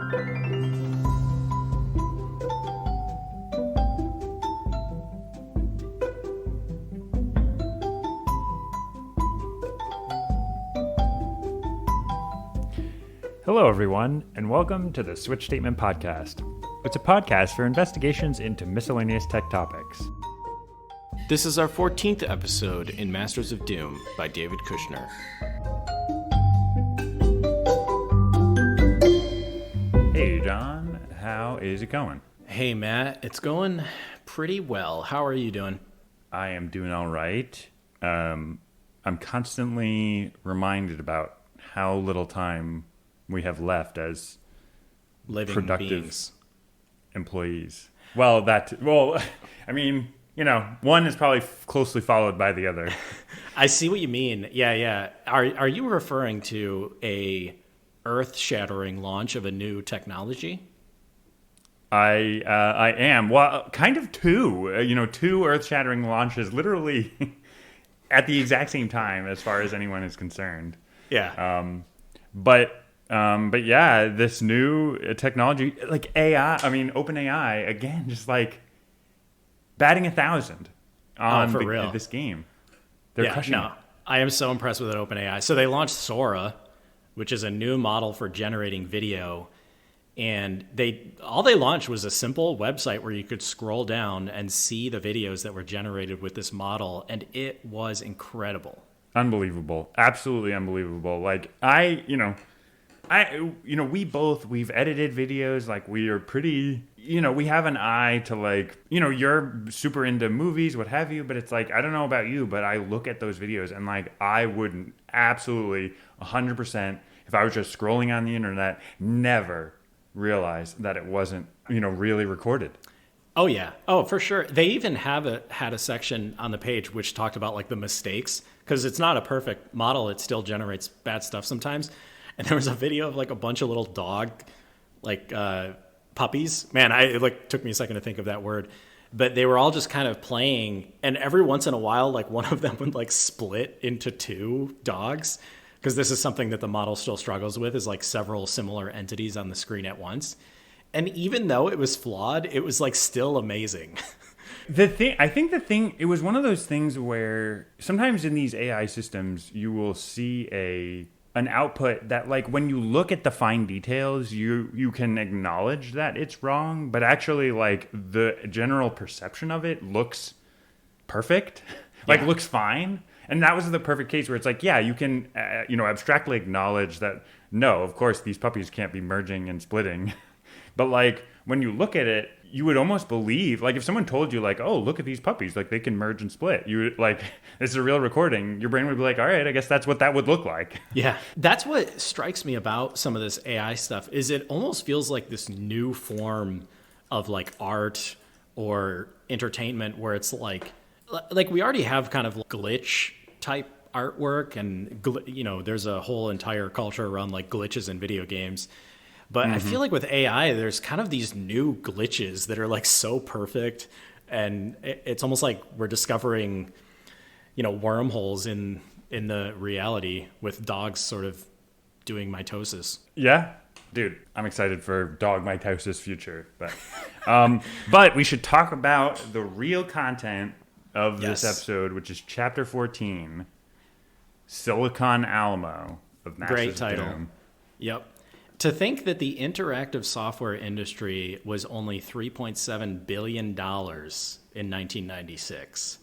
Hello, everyone, and welcome to the Switch Statement Podcast. It's a podcast for investigations into miscellaneous tech topics. This is our 14th episode in Masters of Doom by David Kushner. Hey, John, how is it going? Hey, Matt, it's going pretty well. How are you doing? I am doing all right. I'm constantly reminded about how little time we have left as Living productive beings. Employees. Well, I mean, one is probably closely followed by the other. I see what you mean. Yeah. Are you referring to a earth-shattering launch of a new technology? I am. Well, kind of two. Two earth-shattering launches literally at the exact same time as far as anyone is concerned. Yeah. But yeah, this new technology, like AI, OpenAI, again, just like batting 1,000 on this game. They're crushing it. I am so impressed with OpenAI. So they launched Sora, which is a new model for generating video. And all they launched was a simple website where you could scroll down and see the videos that were generated with this model. And it was incredible. Unbelievable. Absolutely unbelievable. Like we've edited videos, like we are pretty, we have an eye to like, you're super into movies, what have you, but it's like, I don't know about you, but I look at those videos and like, I wouldn't absolutely 100%, if I was just scrolling on the internet, never realize that it wasn't, really recorded. Oh yeah. Oh, for sure. They even had a section on the page which talked about like the mistakes, because it's not a perfect model. It still generates bad stuff sometimes. And there was a video of like a bunch of little dog, like puppies. Man, it took me a second to think of that word. But they were all just kind of playing. And every once in a while, like one of them would like split into two dogs. Because this is something that the model still struggles with, is like several similar entities on the screen at once. And even though it was flawed, it was like still amazing. It was one of those things where sometimes in these AI systems, you will see an output that, like, when you look at the fine details, you can acknowledge that it's wrong, but actually, like, the general perception of it looks perfect, looks fine. And that was the perfect case where it's like, yeah, you can, abstractly acknowledge that, no, of course, these puppies can't be merging and splitting. But, like, when you look at it, you would almost believe, like, if someone told you, like, oh, look at these puppies, like, they can merge and split. You would, like, this is a real recording. Your brain would be like, all right, I guess that's what that would look like. Yeah. That's what strikes me about some of this AI stuff, is it almost feels like this new form of, like, art or entertainment where it's like we already have kind of glitch type artwork, and, there's a whole entire culture around, like, glitches in video games. But I feel like with AI, there's kind of these new glitches that are like so perfect, and it's almost like we're discovering, wormholes in the reality with dogs sort of doing mitosis. Yeah, dude, I'm excited for dog mitosis future, but we should talk about the real content of this episode, which is Chapter 14, Silicon Alamo of Masters Great title. of Doom. Yep. To think that the interactive software industry was only $3.7 billion in 1996.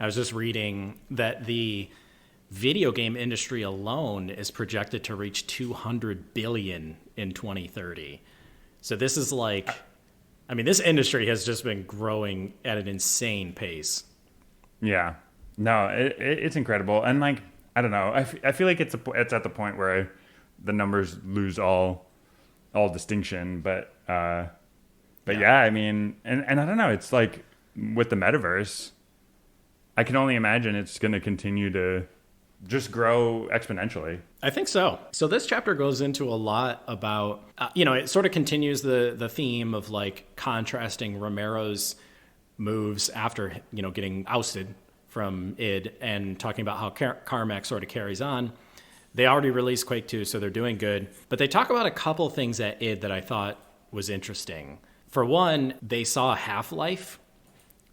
I was just reading that the video game industry alone is projected to reach $200 billion in 2030. So this is like, this industry has just been growing at an insane pace. Yeah. No, it's incredible. And like, I don't know. I feel like it's at the point where the numbers lose all distinction, but yeah, and I don't know, it's like with the metaverse, I can only imagine it's going to continue to just grow exponentially. I think so. So this chapter goes into a lot about, it sort of continues the theme of like contrasting Romero's moves after, getting ousted from id, and talking about how Carmack sort of carries on. They already released Quake 2, so they're doing good. But they talk about a couple things at id that I thought was interesting. For one, they saw Half-Life,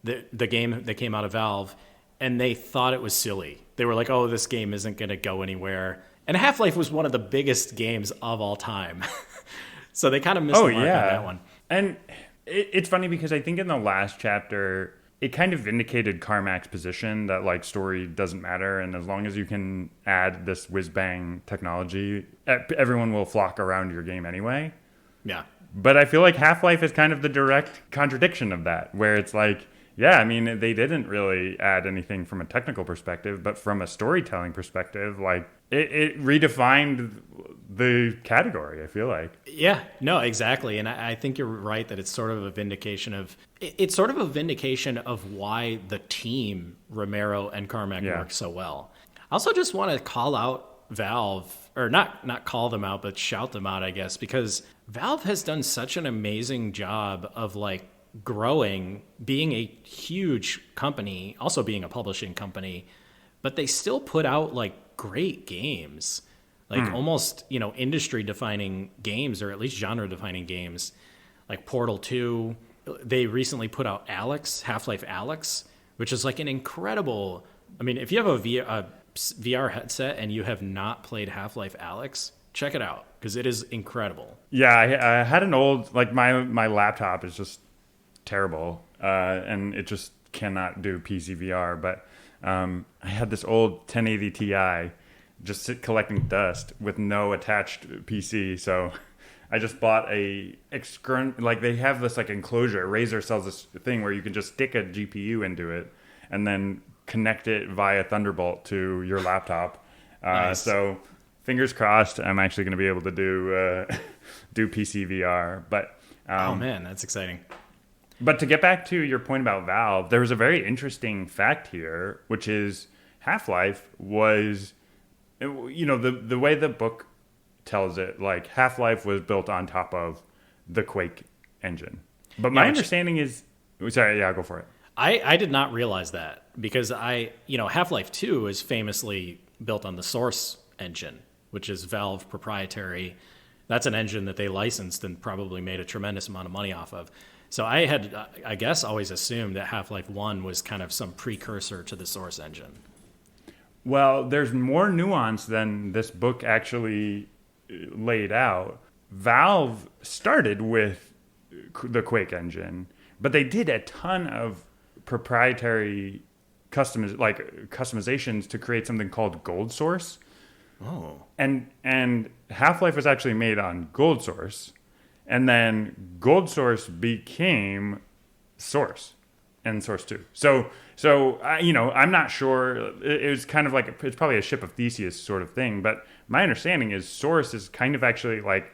the game that came out of Valve, and they thought it was silly. They were like, oh, this game isn't going to go anywhere. And Half-Life was one of the biggest games of all time. So they kind of missed the mark on that one. And it's funny because I think in the last chapter, it kind of vindicated Carmack's position that like story doesn't matter. And as long as you can add this whiz-bang technology, everyone will flock around your game anyway. Yeah. But I feel like Half-Life is kind of the direct contradiction of that, where it's like, yeah, I mean, they didn't really add anything from a technical perspective, but from a storytelling perspective, like it redefined the category, I feel like. Yeah, no, exactly. And I think you're right that it's sort of a vindication of why the team, Romero and Carmack, work so well. I also just want to call out Valve, or not call them out, but shout them out, I guess, because Valve has done such an amazing job of like growing, being a huge company, also being a publishing company, but they still put out like great games, like almost, industry defining games, or at least genre defining games, like Portal 2. They recently put out Half-Life Alyx, which is like an incredible, I mean, if you have a VR headset and you have not played Half-Life Alyx, check it out because it is incredible. Yeah, I had an old, like my laptop is just terrible, and it just cannot do PC VR, but I had this old 1080 Ti just collecting dust with no attached PC, so I just bought they have this like enclosure. Razer sells this thing where you can just stick a GPU into it and then connect it via Thunderbolt to your laptop. Nice. So fingers crossed, I'm actually going to be able to do PC VR. But oh man, that's exciting. But to get back to your point about Valve, there was a very interesting fact here, which is Half-Life was, the way the book tells it, like Half-Life was built on top of the Quake engine. But my understanding is, sorry, yeah, go for it. I did not realize that because Half-Life 2 is famously built on the Source engine, which is Valve proprietary. That's an engine that they licensed and probably made a tremendous amount of money off of. So I had, I guess, always assumed that Half-Life 1 was kind of some precursor to the Source engine. Well, there's more nuance than this book actually laid out. Valve started with the Quake engine, but they did a ton of proprietary customizations to create something called Gold Source. Oh. And Half-Life was actually made on Gold Source. And then Gold Source became Source and Source 2. So I'm not sure. It was kind of like, it's probably a ship of Theseus sort of thing. But my understanding is Source is kind of actually like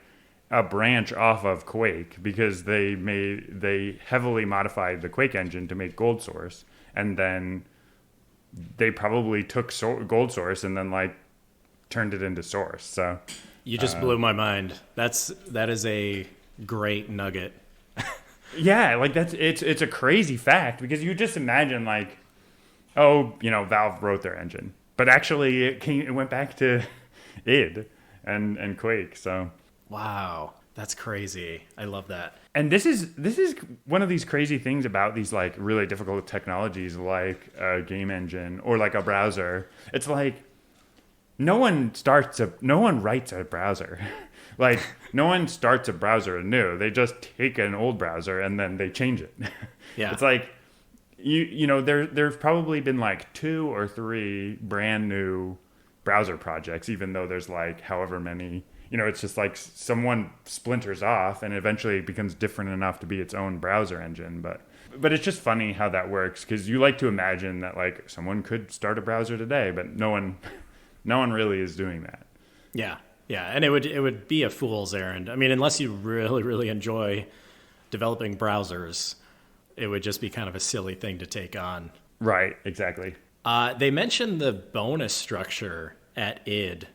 a branch off of Quake because they heavily modified the Quake engine to make Gold Source. And then they probably took Gold Source and then like turned it into Source. So you just blew my mind. That is a great nugget. Yeah, like it's a crazy fact because you just imagine like, Valve wrote their engine, but actually it went back to id and Quake. So wow, that's crazy. I love that. And this is one of these crazy things about these like really difficult technologies like a game engine or like a browser. It's like no one writes a browser. Like, no one starts a browser anew. They just take an old browser and then they change it. Yeah. It's like, there's probably been like 2 or 3 brand new browser projects, even though there's like however many, it's just like someone splinters off and eventually it becomes different enough to be its own browser engine. But it's just funny how that works because you like to imagine that like someone could start a browser today, but no one really is doing that. Yeah. Yeah, and it would be a fool's errand. I mean, unless you really, really enjoy developing browsers, it would just be kind of a silly thing to take on. Right, exactly. They mentioned the bonus structure at id,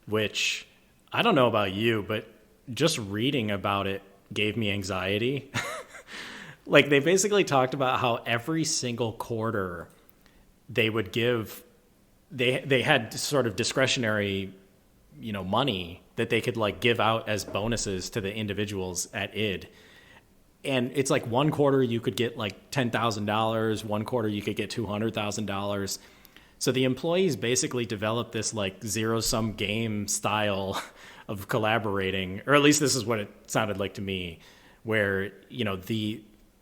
which I don't know about you, but just reading about it gave me anxiety. Like, they basically talked about how every single quarter they would give, they had sort of discretionary money that they could like give out as bonuses to the individuals at id. And it's like one quarter you could get like $10,000, one quarter you could get $200,000. So the employees basically developed this like zero-sum game style of collaborating, or at least this is what it sounded like to me, where,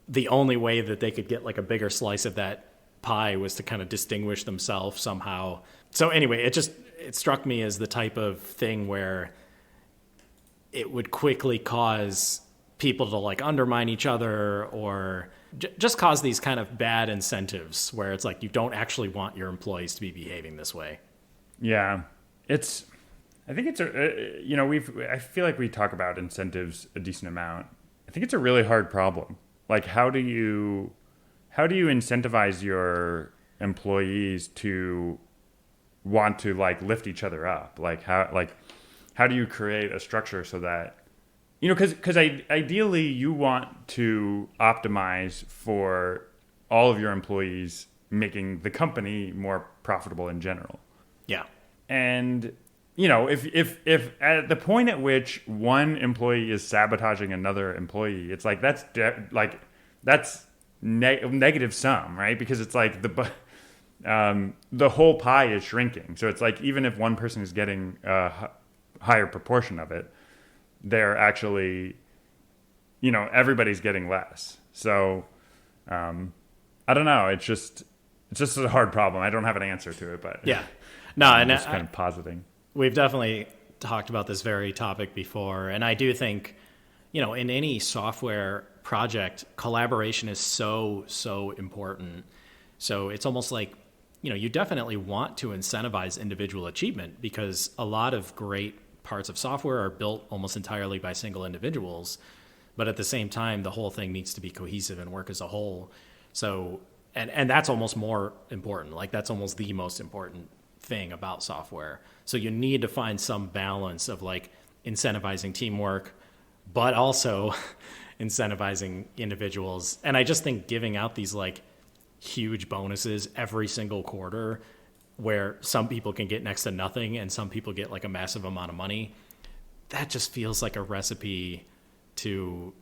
the only way that they could get like a bigger slice of that pie was to kind of distinguish themselves somehow. So anyway, it struck me as the type of thing where it would quickly cause people to like undermine each other, or just cause these kind of bad incentives where it's like you don't actually want your employees to be behaving this way. Yeah, I think it's I feel like we talk about incentives a decent amount. I think it's a really hard problem. Like, how do you incentivize your employees to want to like lift each other up? Like, how do you create a structure so that, because ideally you want to optimize for all of your employees, making the company more profitable in general. Yeah. And, if at the point at which one employee is sabotaging another employee, it's like that's negative sum, right? Because it's like the whole pie is shrinking. So it's like even if one person is getting a higher proportion of it, they're actually, everybody's getting less. So I don't know. It's just a hard problem. I don't have an answer to it, but yeah, no, I'm and just kind of positing. We've definitely talked about this very topic before, and I do think, in any software project, collaboration is so important. So it's almost like, you definitely want to incentivize individual achievement, because a lot of great parts of software are built almost entirely by single individuals. But at the same time, the whole thing needs to be cohesive and work as a whole. So, and that's almost more important. Like, that's almost the most important thing about software. So you need to find some balance of like incentivizing teamwork, but also incentivizing individuals. And I just think giving out these like huge bonuses every single quarter, where some people can get next to nothing and some people get like a massive amount of money, that just feels like a recipe to,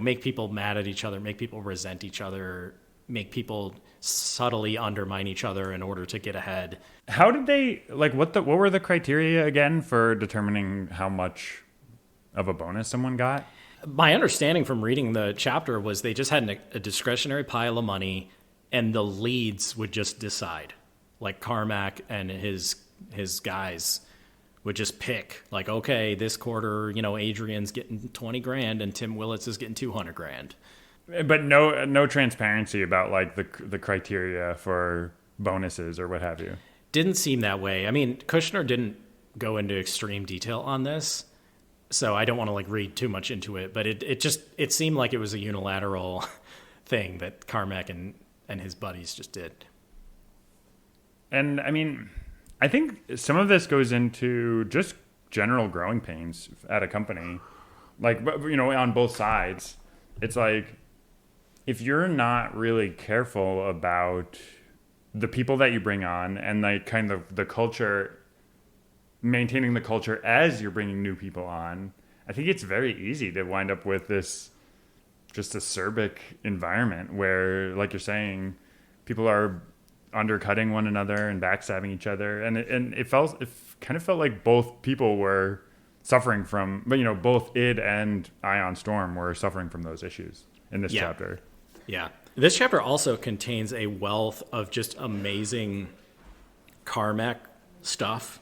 make people mad at each other, make people resent each other, make people subtly undermine each other in order to get ahead. How did they, like, what were the criteria again for determining how much of a bonus someone got? My understanding from reading the chapter was they just had a discretionary pile of money, and the leads would just decide. Like Carmack and his guys would just pick, like, okay, this quarter, Adrian's getting 20 grand and Tim Willits is getting 200 grand. But no transparency about like the criteria for bonuses or what have you. Didn't seem that way. I mean, Kushner didn't go into extreme detail on this, so I don't want to like read too much into it, but it seemed like it was a unilateral thing that Carmack and his buddies just did. And I mean, I think some of this goes into just general growing pains at a company. Like, on both sides, it's like, if you're not really careful about the people that you bring on and like kind of the culture, maintaining the culture as you're bringing new people on, I think it's very easy to wind up with this just acerbic environment where, like you're saying, people are undercutting one another and backstabbing each other. And it kind of felt like both people were suffering from, but both id and Ion Storm were suffering from those issues in this chapter. Yeah. This chapter also contains a wealth of just amazing Carmack stuff.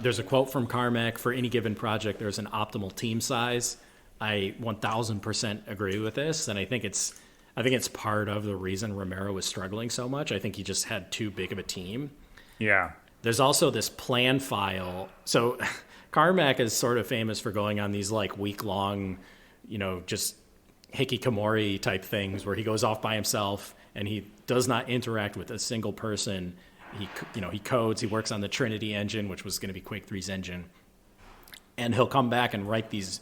There's a quote from Carmack: "For any given project, there's an optimal team size." I 1000% agree with this, and I think it's part of the reason Romero was struggling so much. I think he just had too big of a team. Yeah. There's also this plan file. So Carmack is sort of famous for going on these like week-long, just hikikomori type things where he goes off by himself and he does not interact with a single person. He codes, he works on the Trinity engine, which was going to be Quake 3's engine. And he'll come back and write these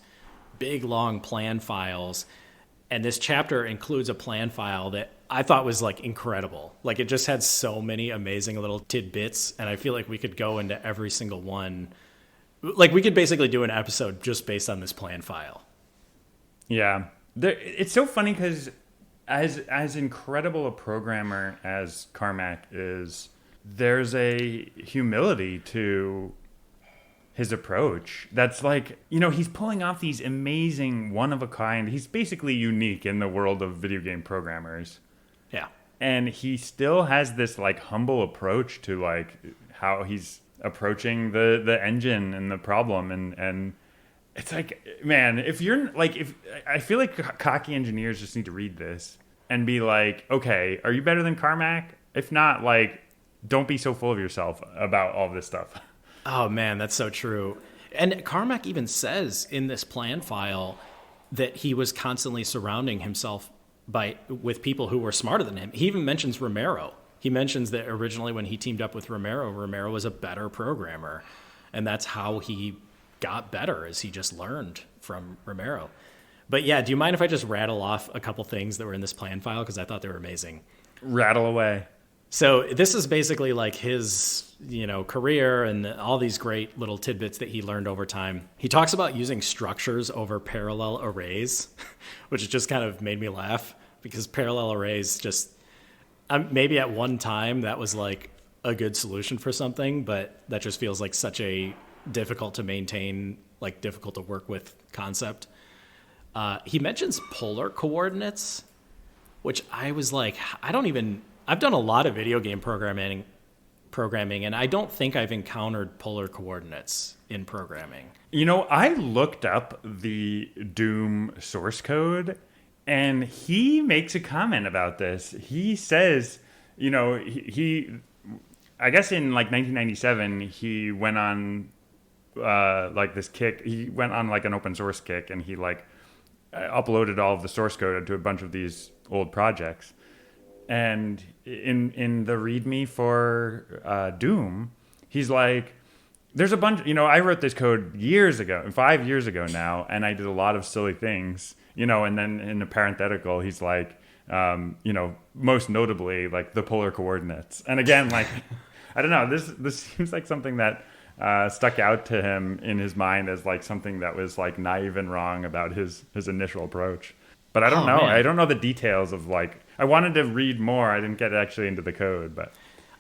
big, long plan files. And this chapter includes a plan file that I thought was like incredible. Like, it just had so many amazing little tidbits. And I feel like we could go into every single one Like we could basically do an episode just based on this plan file. Yeah. It's so funny because as incredible a programmer as Carmack is, there's a humility to his approach that's like, he's pulling off these amazing one-of-a-kind. He's basically unique in the world of video game programmers. Yeah. And he still has this like humble approach to like how he's approaching the engine and the problem. And it's like, man, if I feel like cocky engineers just need to read this and be like, okay, are you better than Carmack? If not, like, don't be so full of yourself about all this stuff. Oh man, that's so true. And Carmack even says in this plan file that he was constantly surrounding himself with people who were smarter than him. He even mentions Romero. He mentions that originally when he teamed up with Romero was a better programmer. And that's how he got better, as he just learned from Romero. But yeah, do you mind if I just rattle off a couple things that were in this plan file? Because I thought they were amazing. Rattle away. So this is basically like his, career and all these great little tidbits that he learned over time. He talks about using structures over parallel arrays, which just kind of made me laugh because parallel arrays just, maybe at one time that was like a good solution for something, but that just feels like such a difficult to maintain, like difficult to work with concept. He mentions polar coordinates, which I was like, I've done a lot of video game programming, and I don't think I've encountered polar coordinates in programming. I looked up the Doom source code, and he makes a comment about this. He says, he I guess in like 1997, he went on like this kick. He went on like an open source kick, and he like uploaded all of the source code to a bunch of these old projects. And in the README for Doom, he's like, there's a bunch, I wrote this code years ago, 5 years ago now, and I did a lot of silly things, and then in the parenthetical, he's like, most notably, like the polar coordinates. And again, like, I don't know, this seems like something that stuck out to him in his mind as like something that was like naive and wrong about his initial approach. But I don't know. Man. I don't know the details of like, I wanted to read more. I didn't get actually into the code, but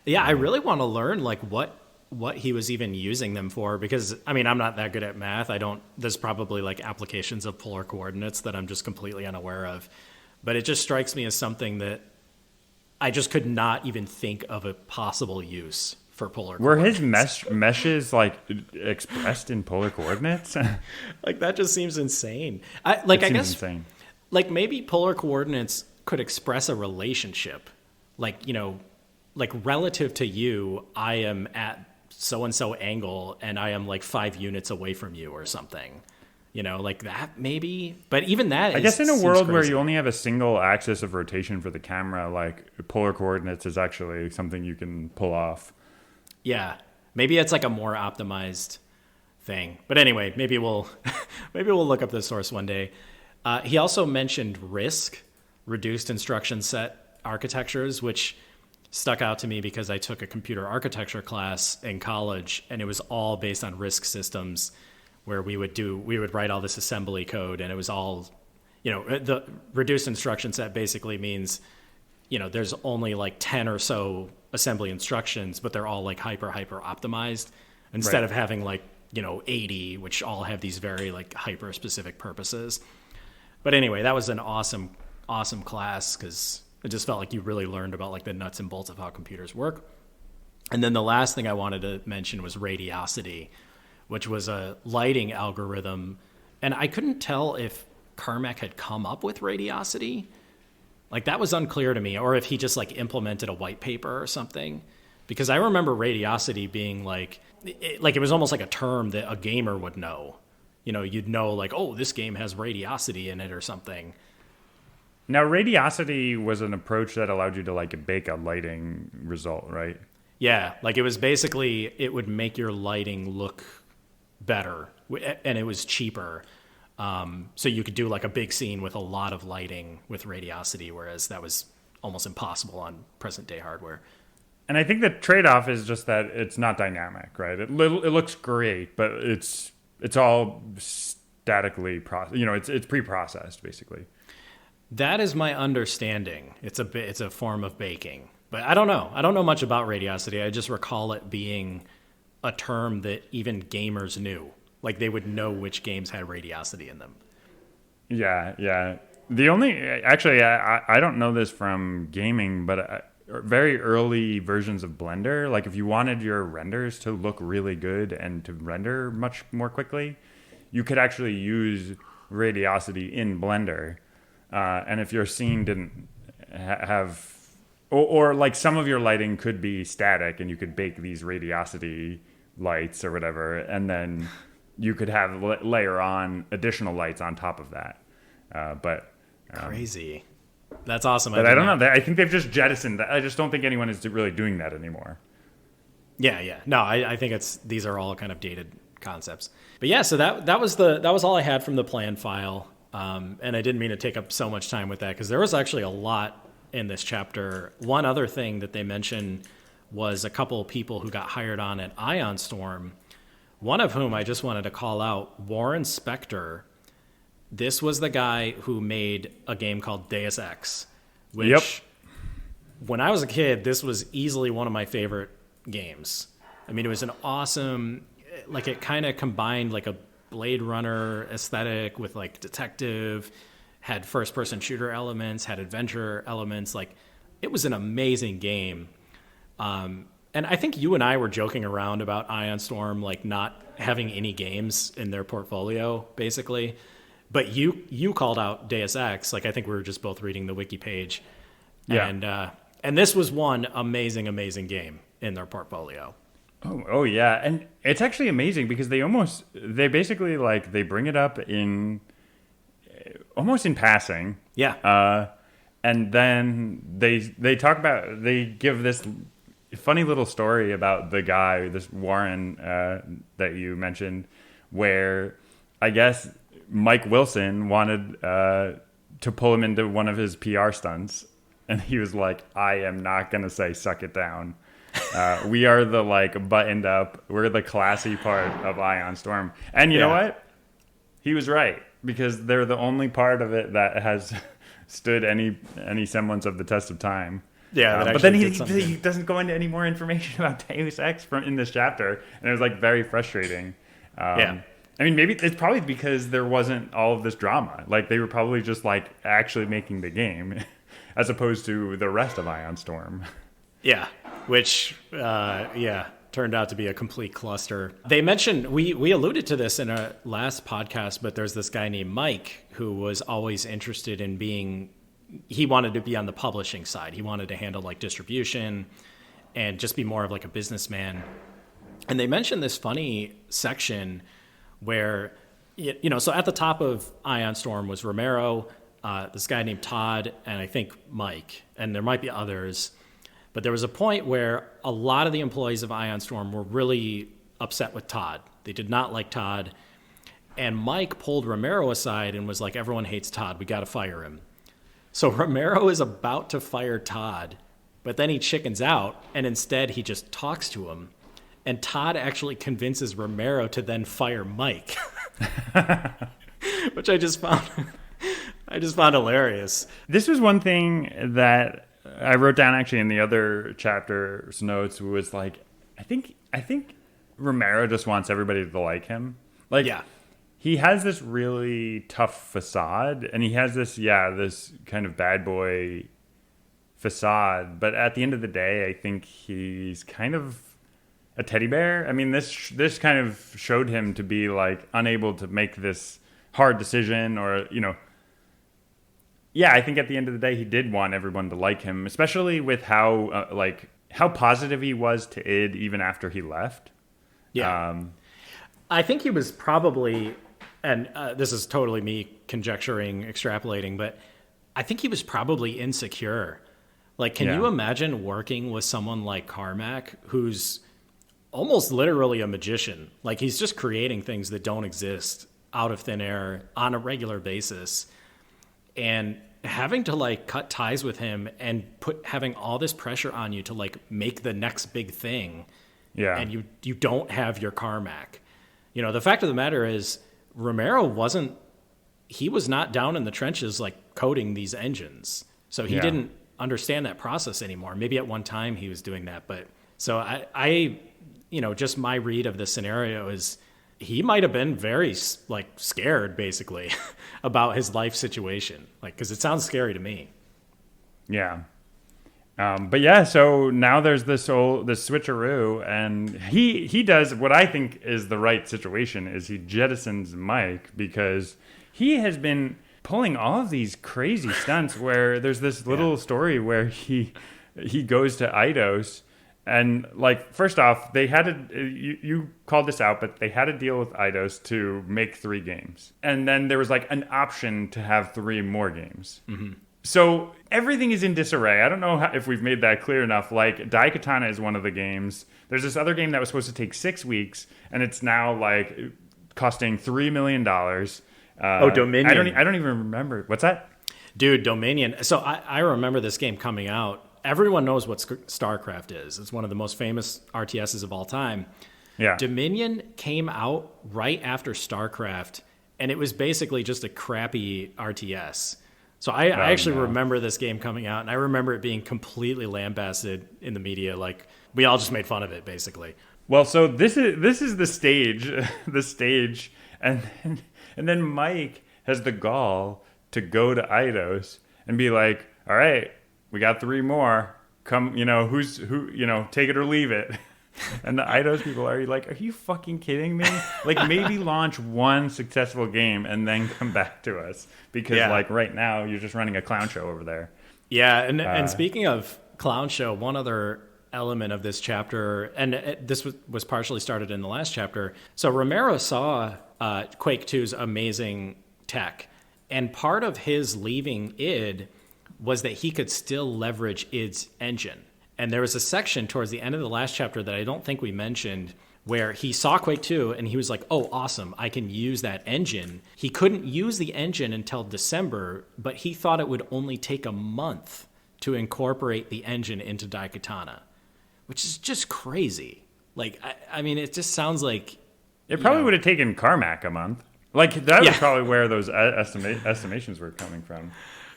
yeah, I really want to learn like what he was even using them for, because I'm not that good at math. There's probably like applications of polar coordinates that I'm just completely unaware of, but it just strikes me as something that I just could not even think of a possible use for polar coordinates. Were his meshes like expressed in polar coordinates? Like that just seems insane. I guess insane. Like maybe polar coordinates could express a relationship. Like, like relative to you, I am at so-and-so angle and I am like 5 units away from you or something. Like that maybe. But even that I guess in a world where you only have a single axis of rotation for the camera, like polar coordinates is actually something you can pull off. Yeah. Maybe it's like a more optimized thing. But anyway, maybe we'll look up the source one day. He also mentioned RISC, reduced instruction set architectures, which stuck out to me because I took a computer architecture class in college, and it was all based on RISC systems, where we would write all this assembly code, and it was all, the reduced instruction set basically means, there's only like 10 or so assembly instructions, but they're all like hyper optimized instead of having like, 80, which all have these very like hyper specific purposes. But anyway, that was an awesome class because it just felt like you really learned about like the nuts and bolts of how computers work. And then the last thing I wanted to mention was radiosity, which was a lighting algorithm. And I couldn't tell if Carmack had come up with radiosity. Like that was unclear to me, or if he just like implemented a white paper or something. Because I remember radiosity being like it was almost like a term that a gamer would know. You'd know like, oh, this game has radiosity in it or something. Now, radiosity was an approach that allowed you to like bake a lighting result, right? Yeah, like it was basically, it would make your lighting look better, and it was cheaper. So you could do like a big scene with a lot of lighting with radiosity, whereas that was almost impossible on present day hardware. And I think the trade-off is just that it's not dynamic, right? It looks great, but it's all statically processed. It's pre-processed basically. That is my understanding. It's a form of baking, but I don't know. I don't know much about radiosity. I just recall it being a term that even gamers knew. Like they would know which games had radiosity in them. Yeah, yeah. I don't know this from gaming, but very early versions of Blender, like if you wanted your renders to look really good and to render much more quickly, you could actually use radiosity in Blender. And if your scene didn't have, or like some of your lighting could be static and you could bake these radiosity lights or whatever, and then you could have layer on additional lights on top of that. Crazy. That's awesome. But I don't know. I think they've just jettisoned that. I just don't think anyone is really doing that anymore. Yeah. No, I think these are all kind of dated concepts. But yeah, so that was all I had from the plan file. And I didn't mean to take up so much time with that because there was actually a lot in this chapter. One other thing that they mentioned was a couple of people who got hired on at Ion Storm, one of whom I just wanted to call out, Warren Spector. This was the guy who made a game called Deus Ex, which when I was a kid, this was easily one of my favorite games. I mean, it was an awesome, like it kind of combined like a Blade Runner aesthetic with like detective, had first person shooter elements, had adventure elements. Like it was an amazing game. And I think you and I were joking around about Ion Storm, like not having any games in their portfolio basically. But you called out Deus Ex, like I think we were just both reading the wiki page. Yeah. And this was one amazing game in their portfolio. Oh yeah, and it's actually amazing because they basically like they bring it up in almost in passing. Yeah. And then they give this funny little story about the guy, this Warren that you mentioned, where I guess Mike Wilson wanted to pull him into one of his PR stunts, and he was like, "I am not gonna say suck it down. We are the like buttoned up. We're the classy part of Ion Storm." And you know what? He was right because they're the only part of it that has stood any semblance of the test of time. Yeah, but then he doesn't go into any more information about Deus Ex in this chapter, and it was like very frustrating. I mean, maybe it's probably because there wasn't all of this drama. Like, they were probably just, like, actually making the game as opposed to the rest of Ion Storm. Yeah, which, turned out to be a complete cluster. They mentioned, we alluded to this in a last podcast, but there's this guy named Mike who was always interested in he wanted to be on the publishing side. He wanted to handle, like, distribution and just be more of, like, a businessman. And they mentioned this funny section where, so at the top of Ion Storm was Romero, this guy named Todd, and I think Mike, and there might be others. But there was a point where a lot of the employees of Ion Storm were really upset with Todd. They did not like Todd. And Mike pulled Romero aside and was like, everyone hates Todd. We got to fire him. So Romero is about to fire Todd, but then he chickens out, and instead he just talks to him. And Todd actually convinces Romero to then fire Mike, which I just found hilarious. This was one thing that I wrote down actually in the other chapter's notes was like, I think Romero just wants everybody to like him. Like, yeah. He has this really tough facade, and he has this kind of bad boy facade. But at the end of the day, I think he's kind of a teddy bear. I mean, this kind of showed him to be like unable to make this hard decision, or I think at the end of the day, he did want everyone to like him, especially with how positive he was to id even after he left. Yeah, I think he was probably, and this is totally me conjecturing, extrapolating, but I think he was probably insecure. Like, can you imagine working with someone like Carmack, who's almost literally a magician? Like, he's just creating things that don't exist out of thin air on a regular basis. And having to like cut ties with him and having all this pressure on you to like make the next big thing. Yeah. And you don't have your Carmack. You know, the fact of the matter is Romero was not down in the trenches like coding these engines. So he didn't understand that process anymore. Maybe at one time he was doing that, but so I just my read of the scenario is he might have been very like scared basically about his life situation, like, because it sounds scary to me. Yeah. But yeah, so now there's this switcheroo, and he does what I think is the right situation is he jettisons Mike because he has been pulling all of these crazy stunts where there's this little story where he goes to Eidos. And like, first off, they had you called this out, but they had a deal with Eidos to make 3 games. And then there was like an option to have 3 more games. Mm-hmm. So everything is in disarray. I don't know if we've made that clear enough. Like, Daikatana is one of the games. There's this other game that was supposed to take 6 weeks, and it's now like costing $3 million. Dominion. I don't even remember. What's that? Dude, Dominion. So I remember this game coming out. Everyone knows what StarCraft is. It's one of the most famous RTSs of all time. Yeah. Dominion came out right after StarCraft, and it was basically just a crappy RTS. So I actually remember this game coming out, and I remember it being completely lambasted in the media. Like, we all just made fun of it, basically. Well, so this is the stage, and then Mike has the gall to go to Eidos and be like, all right, we got 3 more. Come, take it or leave it. And the Eidos people are like, are you fucking kidding me? Like, maybe launch 1 successful game and then come back to us. Because, like, right now, you're just running a clown show over there. Yeah, and speaking of clown show, one other element of this chapter, and this was partially started in the last chapter. So Romero saw Quake 2's amazing tech. And part of his leaving id was that he could still leverage id's engine. And there was a section towards the end of the last chapter that I don't think we mentioned where he saw Quake 2 and he was like, oh, awesome, I can use that engine. He couldn't use the engine until December, but he thought it would only take a month to incorporate the engine into Daikatana, which is just crazy. Like, I mean, it just sounds like... It probably would have taken Carmack a month. Like, that was probably where those estimations were coming from.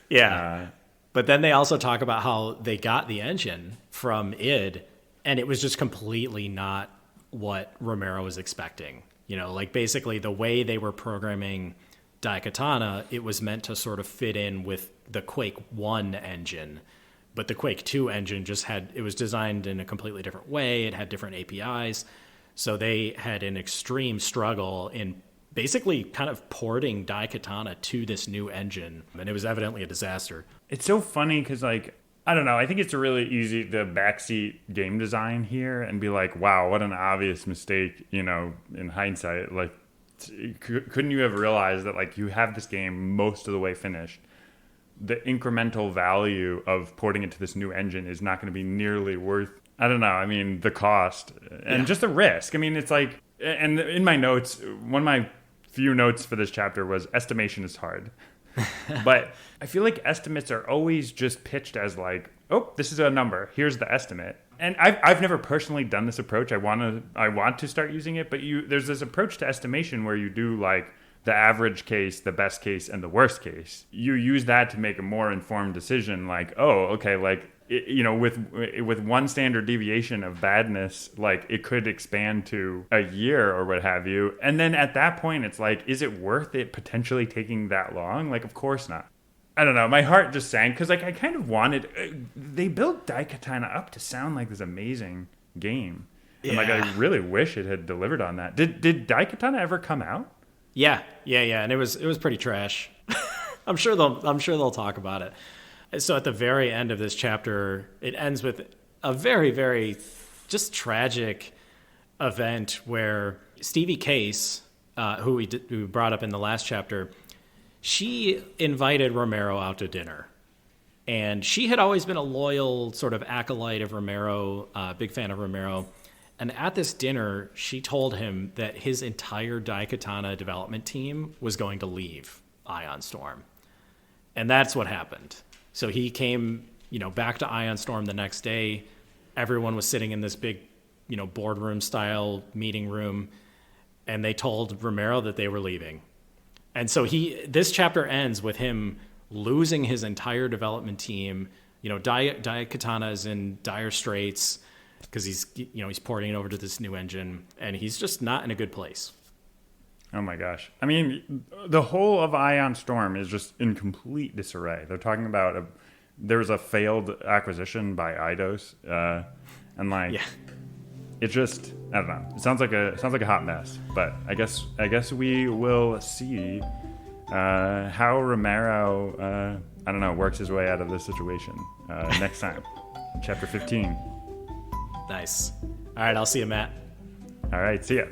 Yeah. But then they also talk about how they got the engine from id, and it was just completely not what Romero was expecting. You know, like basically the way they were programming Daikatana, it was meant to sort of fit in with the Quake 1 engine. But the Quake 2 engine it was designed in a completely different way. It had different APIs. So they had an extreme struggle in basically kind of porting Daikatana to this new engine, and it was evidently a disaster. It's so funny because, like, I don't know, I think it's really easy the backseat game design here and be like, wow, what an obvious mistake, in hindsight. Like, couldn't you have realized that, like, you have this game most of the way finished? The incremental value of porting it to this new engine is not going to be nearly worth, I don't know, I mean, the cost and just the risk. I mean, it's like, and in my notes, one of my few notes for this chapter was estimation is hard. But I feel like estimates are always just pitched as like, oh, this is a number, here's the estimate. And I've never personally done this approach. I want to start using it, but there's this approach to estimation where you do like the average case, the best case, and the worst case. You use that to make a more informed decision, like, oh, okay, like, with one standard deviation of badness, like, it could expand to a year or what have you. And then at that point, it's like, is it worth it potentially taking that long? Like, of course not. I don't know. My heart just sank because, like, I kind of wanted... They built Daikatana up to sound like this amazing game. And, like, I really wish it had delivered on that. Did Daikatana ever come out? Yeah. And it was pretty trash. I'm sure they'll talk about it. So at the very end of this chapter, it ends with a very, very just tragic event where Stevie Case, who we brought up in the last chapter, she invited Romero out to dinner. And she had always been a loyal sort of acolyte of Romero, big fan of Romero. And at this dinner, she told him that his entire Daikatana development team was going to leave Ion Storm. And that's what happened. So he came, back to Ion Storm the next day. Everyone was sitting in this big, boardroom style meeting room, and they told Romero that they were leaving. And so this chapter ends with him losing his entire development team. Diet Katana is in dire straits because he's porting it over to this new engine, and he's just not in a good place. Oh my gosh. I mean, the whole of Ion Storm is just in complete disarray. They're talking about there was a failed acquisition by Eidos, and it just, I don't know. It sounds like a hot mess. But I guess we will see how Romero works his way out of this situation next time. Chapter 15. Nice. All right, I'll see you, Matt. All right, see ya.